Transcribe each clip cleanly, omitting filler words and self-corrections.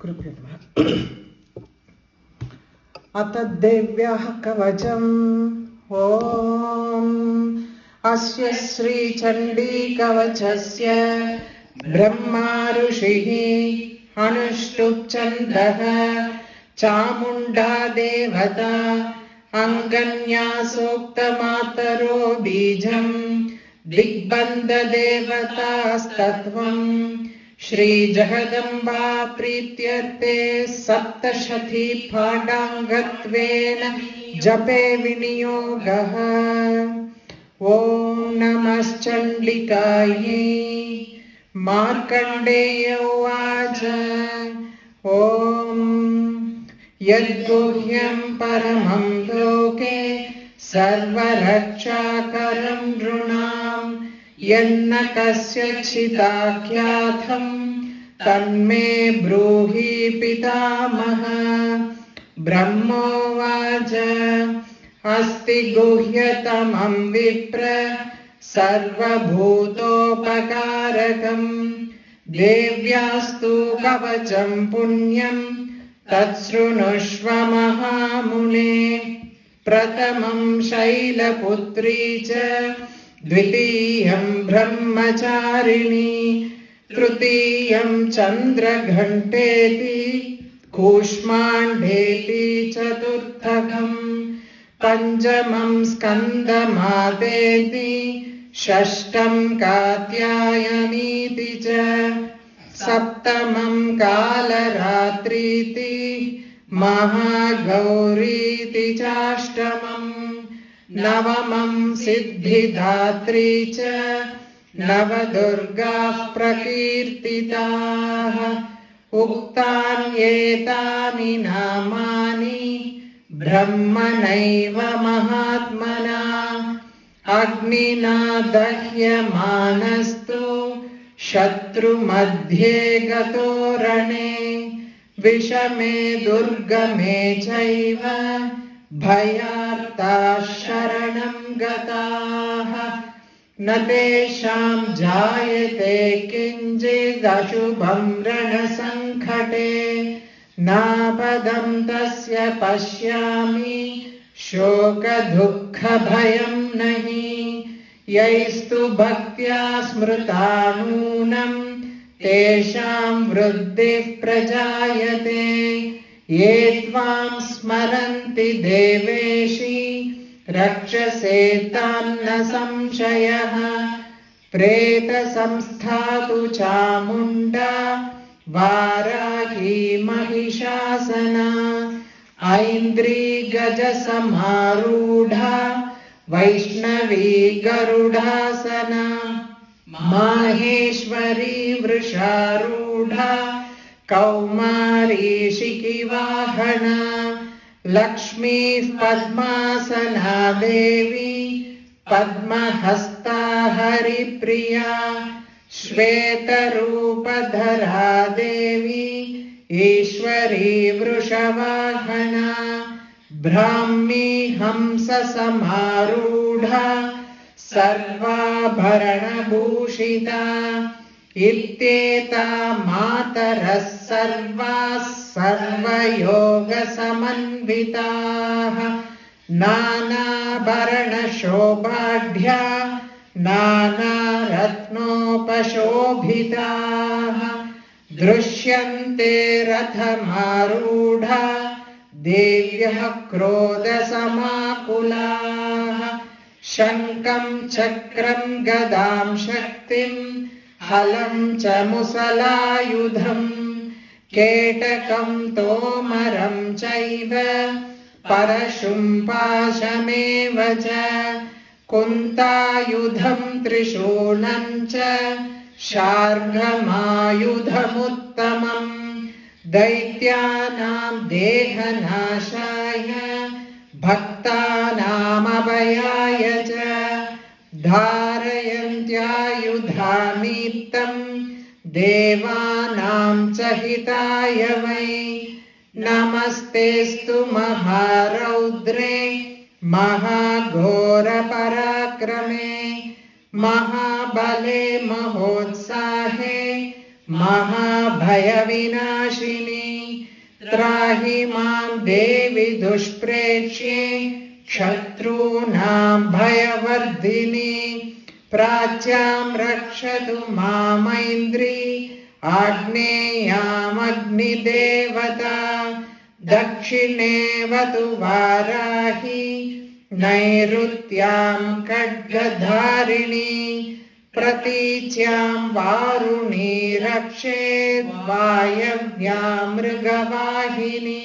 गुरुभ्यो नमः। अथ देव्याः कवचम्। ॐ अस्य श्रीचण्डीकवचस्य ब्रह्मा ऋषिः अनुष्टुप् छन्दः चामुण्डा देवता अङ्गन्यासोक्तमातरो बीजम् दिग्बन्धदेवतास्तत्त्वम् श्रीजगदम्बा प्रीत्यर्थे सप्तशती पाडाङ्गत्वेन जपे विनियोगः। ॐ नमश्चण्डिकायै। मार्कण्डेय उवाच ॐ यद्गुह्यं परमं लोके सर्वरक्षाकरं नृणां यन्न कस्यचिदाख्यातं तन्मे ब्रूहि पितामह। ब्रह्मोवाच अस्ति गुह्यतमं विप्र सर्वभूतोपकारकं देव्यास्तु कवचं पुण्यं तच्छृणुष्व महामुने। प्रथमं शैलपुत्री च द्वितीयं ब्रह्मचारिणी तृतीयं चन्द्रघण्टेति कूष्माण्डेति चतुर्थकं पञ्चमं स्कन्दमादेति षष्ठं कात्यायनीति च सप्तमं कालरात्रीति महागौरीति चाष्टमम् नवमं सिद्धिदात्री च नवदुर्गाः प्रकीर्तिताः। उक्तान्येतानि नामानि ब्रह्मणैव महात्मना अग्निना दह्यमानस्तु शत्रुमध्ये गतो रणे विषमे दुर्गमे चैव भयार्ताः शरणं गताः न तेषां जायते किञ्चिदशुभं रणसङ्कटे नापदं तस्य पश्यामि शोकदुःखभयं नहि यैस्तु भक्त्या स्मृता नूनं तेषां वृद्धिः प्रजायते ये त्वां स्मरन्ति देवेशि रक्षसे तान्न संशयः। प्रेतसंस्थातु चामुण्डा वाराही महिषासना ऐन्द्री गजसमारूढा वैष्णवी गरुडासना माहेश्वरी वृषारूढा कौमारी शिखिवाहना लक्ष्मीः पद्मासना देवी पद्महस्ता हरिप्रिया श्वेतरूपधरा देवी ईश्वरी वृषवाहना ब्राह्मी हंससमारूढा सर्वाभरणभूषिता इत्येता मातरः सर्वाः सर्वयोगसमन्विताः नानाभरणशोभाढ्या नानारत्नोपशोभिताः दृश्यन्ते रथमारूढा देव्यः क्रोधसमाकुलाः शङ्खं चक्रं गदां शक्तिं हलं च मुसलायुधम् केटकं तोमरं चैव परशुं पाशमेव च कुन्तायुधं त्रिशूलं च शार्ङ्गमायुधमुत्तमम् दैत्यानां देहनाशाय भक्तानामभयाय च धारयन्त्यायुधानीतं देवानां च हिताय वै नमस्तेस्तु महारौद्रे महाघोरपराक्रमे महाबले महोत्साहे महाभयविनाशिनी त्राहि मां देवि दुष्प्रेक्ष्ये शत्रूणां भयवर्धिनि प्राच्यां रक्षतु मामैन्द्री आग्नेयामग्निदेवता दक्षिणेवतु वाराहि नैऋत्यां खड्गधारिणी प्रतीच्यां वारुणी रक्षेद् वायव्यां मृगवाहिनी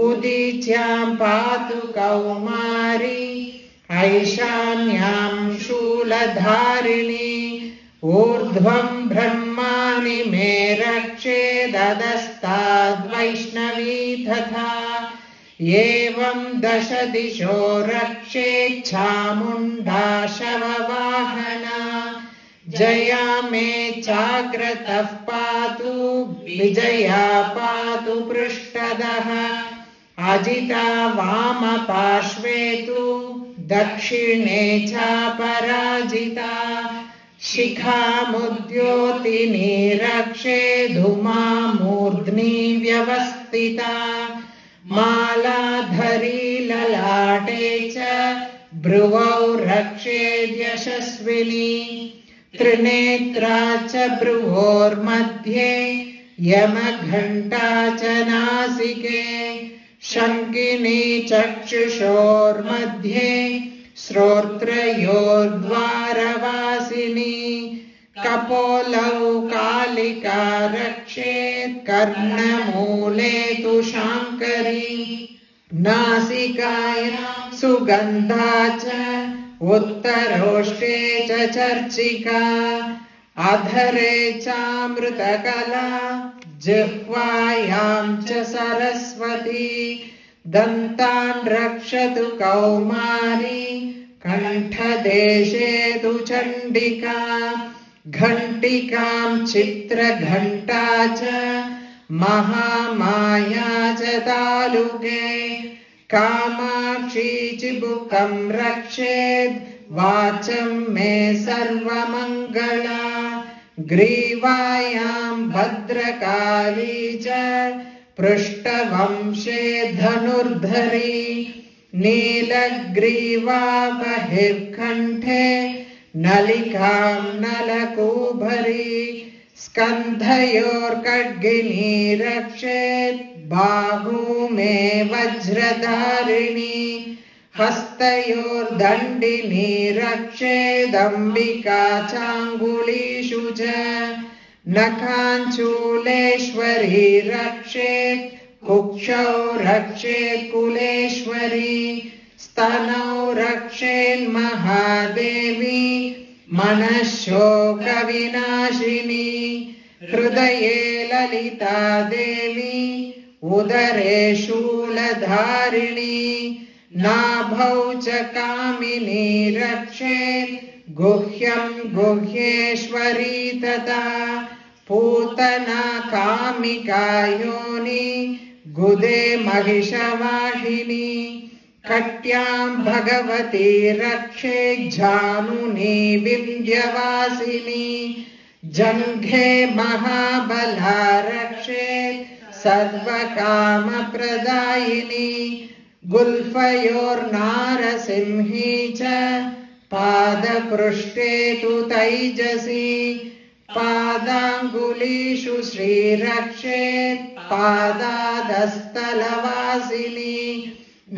उदीच्यां पातु कौमारी ऐशान्यां शूलधारिणी ऊर्ध्वं ब्रह्माणि मे रक्षेदधस्ताद्वैष्णवी तथा एवं दश दिशो रक्षेत् चामुण्डा शववाहना जया मे चाग्रतः पातु विजया पातु पृष्ठतः अजिता वामपार्श्वे तु दक्षिणे चापराजिता शिखामुद्योतिनी रक्षेधुमा मूर्ध्नि व्यवस्थिता मालाधरी ललाटे च भ्रुवौ रक्षेद्यशस्विनी त्रिनेत्रा च भ्रुवोर्मध्ये यमघण्टा च नासिके शङ्किनी चक्षुषोर्मध्ये श्रोत्रयोर्द्वारवासिनी कपोलौ कालिका रक्षेत् कर्णमूले तु शाङ्करी नासिकायां सुगन्धा च उत्तरोष्टे च चर्चिका अधरे चामृतकला जिह्वायां च सरस्वती दन्तान् रक्षतु कौमारी कण्ठदेशे तु चण्डिका घण्टिकां चित्रघण्टा च महामाया च तालुके कामाक्षी चिबुकं रक्षेद् वाचं मे सर्वमङ्गला ग्रीवायां भद्रकाली च पृष्ठवंशे धनुर्धरी नीलग्रीवा बहिर्कण्ठे नलिकां नलकूभरी स्कन्धयोर्खड्गिनी रक्षेत् बाहू मे वज्रधारिणी हस्तयोर्दण्डिनी रक्षेदम्बिका चाङ्गुलीषु च नखाञ्चूलेश्वरी रक्षेत् कुक्षौ रक्षेत् कुलेश्वरी स्तनौ रक्षेन्महादेवी मनःशोकविनाशिनी हृदये ललिता देवी उदरे शूलधारिणी नाभौ च कामिनी रक्षेत् गुह्यं गुह्येश्वरी तथा पूतना कामिका योनि गुदे महिषवाहिनी कट्यां भगवती रक्षेत् जानुनी विन्ध्यवासिनी जङ्घे महाबला रक्षेत् सर्वकामप्रदायिनी गुल्फयोर्नारसिंही च पादपृष्ठे तु तैजसी पादाङ्गुलीषु श्रीरक्षेत् पादादस्थलवासिनी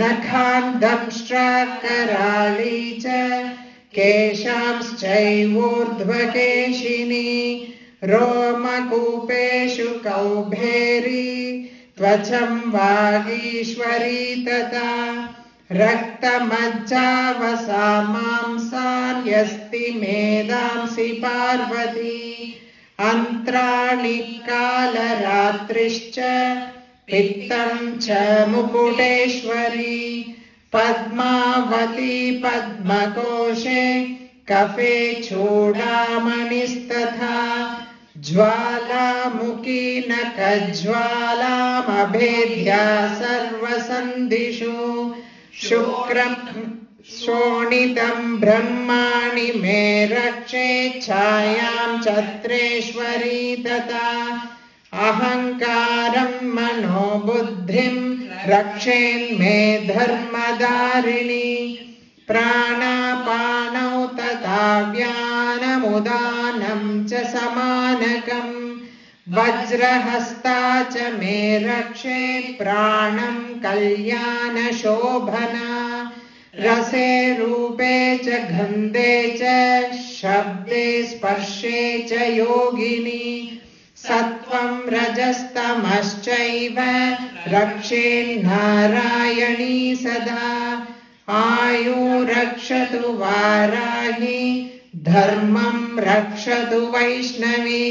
नखान्दंष्ट्राकराळी च केशांश्चैवोर्ध्वकेशिनी रोमकूपेषु कौभेरी त्वचं वागीश्वरी तथा रक्तमज्जावसा मांसान्यस्ति मेदांसि पार्वती अन्त्राणि कालरात्रिश्च पित्तं च मुकुटेश्वरी पद्मावती पद्मकोशे कफे चूडामणिस्तथा ज्वालामुखी नखज्वालामभेद्या सर्वसन्धिषु शुक्रं शोणितं ब्रह्माणि मे रक्षेत् छायां छत्रेश्वरी तथा अहङ्कारं कर्मणो बुद्धिं रक्षेन्मे धर्मदारिणी प्राणापानौ तथा व्यानमुदानं च समानकम् वज्रहस्ता च मे रक्षेत् प्राणं कल्याणशोभना रसे रूपे च गन्धे च शब्दे स्पर्शे च योगिनी सत्वं रजस्तमश्चैव रक्षेन्नारायणी सदा आयु रक्षतु वाराही धर्मं रक्षतु वैष्णवी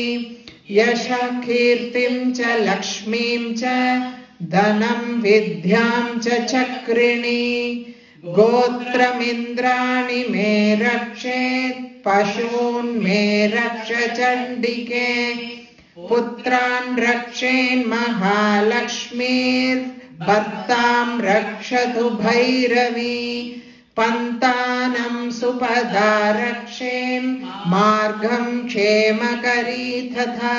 यशः कीर्तिं च लक्ष्मीं च धनं विद्यां च चक्रिणी गोत्रमिन्द्राणि मे रक्षेत् पशून् मे रक्ष चण्डिके पुत्रान् रक्षेन्महालक्ष्मीर्भर्तां रक्षतु भैरवी पन्तानं सुपदा रक्षेन् मार्गं क्षेमकरी तथा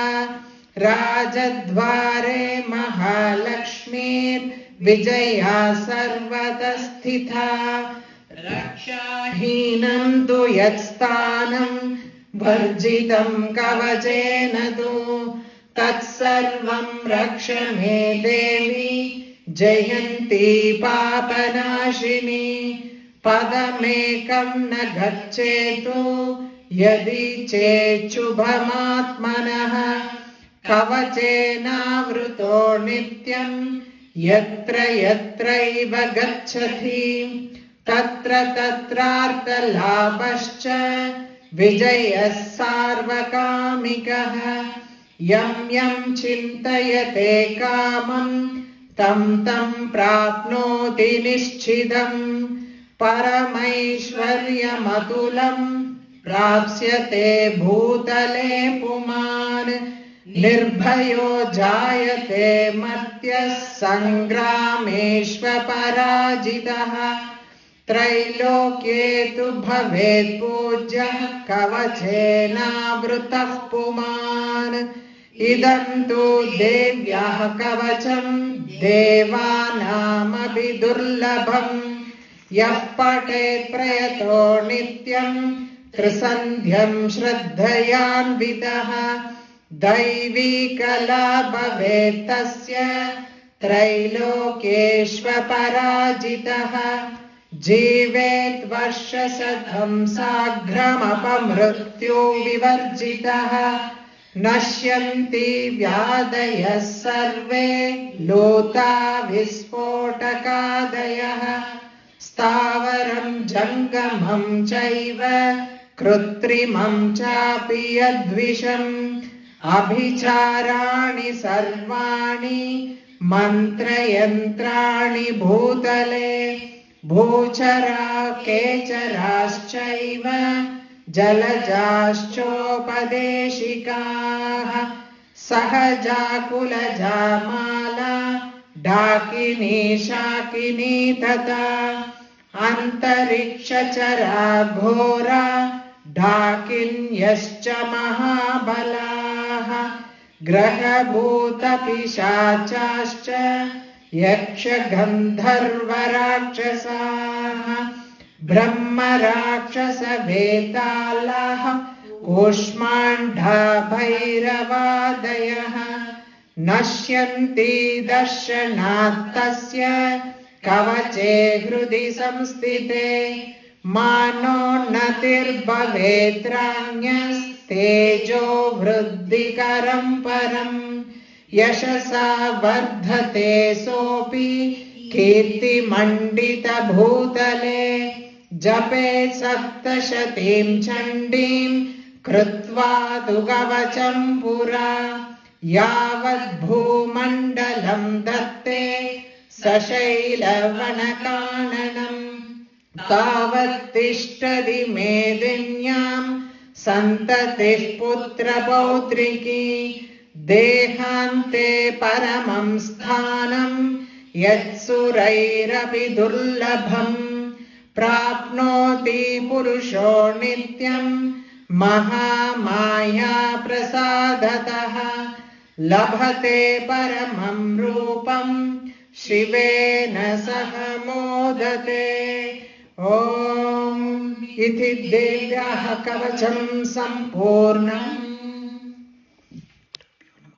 राजद्वारे महालक्ष्मीर्विजया सर्वतः स्थिता रक्षाहीनं तु यत्स्थानं वर्जितं कवचेन तु तत्सर्वं रक्ष मे देवी जयन्ती पापनाशिनी पदमेकं न गच्छेतु यदि चेच्छुभमात्मनः कवचेनावृतो नित्यं यत्र यत्रैव गच्छति तत्र तत्रार्थलाभश्च विजयः सार्वकामिकः यं यं चिन्तयते कामं तं तं प्राप्नोति निश्चितम् परमैश्वर्यमतुलं प्राप्स्यते भूतले पुमान् निर्भयो जायते मर्त्यः सङ्ग्रामेष्वपराजितः त्रैलोक्ये तु भवेत् पूज्यः कवचेनावृतः पुमान् इदं तु देव्याः कवचं देवानामपि दुर्लभम् यः पठेत् प्रयतो नित्यं त्रिसन्ध्यं श्रद्धयान्वितः दैवी कला भवेत् तस्य त्रैलोक्येष्वपराजितः जीवेत् वर्षशतं साघ्रमपमृत्यु विवर्जितः नश्यन्ति व्याधयः सर्वे लूता विस्फोटकादयः स्थावरं जङ्गमं चैव कृत्रिमं चापि यद्विषम् अभिचाराणि सर्वाणि मन्त्रयन्त्राणि भूतले भूचरा केचराश्चैव जलजाश्चोपदेशिकाः सहजाकुलजा माला डाकिनी शाकिनी तथा अन्तरिक्षचरा घोरा डाकिन्यश्च महाबलाः ग्रहभूतपिशाचाश्च यक्षगन्धर्वराक्षसाः ब्रह्मराक्षसवेतालाः कूष्माण्डा भैरवादयः नश्यन्ति दर्शनात् तस्य कवचे हृदि संस्थिते मानोन्नतिर्भवेत्रान्यस्तेजो वृद्धिकरं परम् यशसा वर्धते सोऽपि कीर्तिमण्डितभूतले जपेत् सप्तशतीं चण्डीं कृत्वा तु कवचं पुरा यावद्भूमण्डलं दत्ते सशैलवनकाननं तावत्तिष्ठति मेदिन्यां सन्ततिः पुत्रपौत्रिकी देहान्ते परमं स्थानं यत्सुरैरपि दुर्लभम् प्राप्नोति पुरुषो नित्यं महामाया प्रसादतः लभते परमं रूपं शिवेन सह मोदते। ॐ इति देव्याः कवचं सम्पूर्णम्।